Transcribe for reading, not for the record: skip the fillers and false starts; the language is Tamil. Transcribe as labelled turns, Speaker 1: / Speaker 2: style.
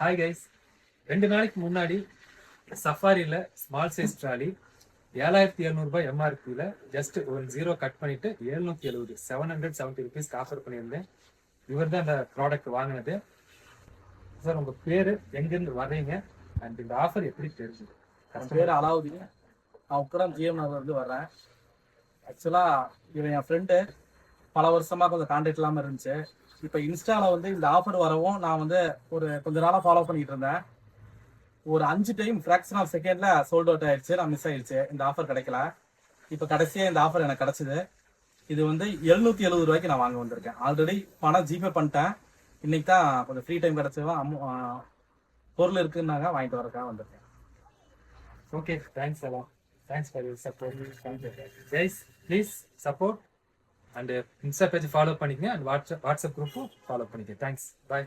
Speaker 1: ஹாய் கைஸ், 2 நாளைக்கு முன்னாடி சஃபாரியில் ஸ்மால் சைஸ் ட்ராலி 7700 எம்ஆர்பியில் ஜஸ்ட் ஒரு 0 கட் பண்ணிட்டு 770 770 ருபீஸ்க்கு ஆஃபர் பண்ணியிருந்தேன். இவர் தான் இந்த ப்ராடக்ட் வாங்கினது. சார், உங்கள் பேர், எங்கேருந்து வர்றீங்க, அண்ட் இந்த ஆஃபர் எப்படி தெரிஞ்சுது?
Speaker 2: என் பேர் அலாவுதீன். நான் உக்கரம் ஜிஎம் நகர்லேருந்து வர்றேன். ஆக்சுவலாக இவன் என் ஃப்ரெண்டு. பல வருஷமாக கொஞ்சம் கான்டாக்ட் இல்லாமல் இருந்துச்சு. இப்போ இன்ஸ்டாவில் வந்து இந்த ஆஃபர் வரவும் நான் வந்து கொஞ்ச நாளாக ஃபாலோ பண்ணிட்டு இருந்தேன். ஒரு 5 டைம் ஃப்ராக்ஷன் ஆஃப் செகண்டில் சோல்ட் அவுட் ஆயிடுச்சு. நான் மிஸ் ஆயிடுச்சு, இந்த ஆஃபர் கிடைக்கல. இப்போ கடைசியாக இந்த ஆஃபர் எனக்கு கிடச்சிது. இது வந்து 770 ரூபாய்க்கு நான் வாங்க வந்திருக்கேன். ஆல்ரெடி பணம் ஜிபே பண்ணிட்டேன். இன்னைக்கு தான் கொஞ்சம் ஃப்ரீ டைம் கிடச்சதும் பொருள் இருக்குன்னாங்க, வாங்கிட்டு வரக்காக வந்திருக்கேன்.
Speaker 1: ஓகே, தேங்க்ஸ் அலா. Thanks for your support. Guys, please support and Insta page follow பண்ணிக்கங்க அண்ட் வாட்ஸ்அப் குரூப்பும் ஃபாலோ பண்ணிக்கங்க. தேங்க்ஸ், பாய்.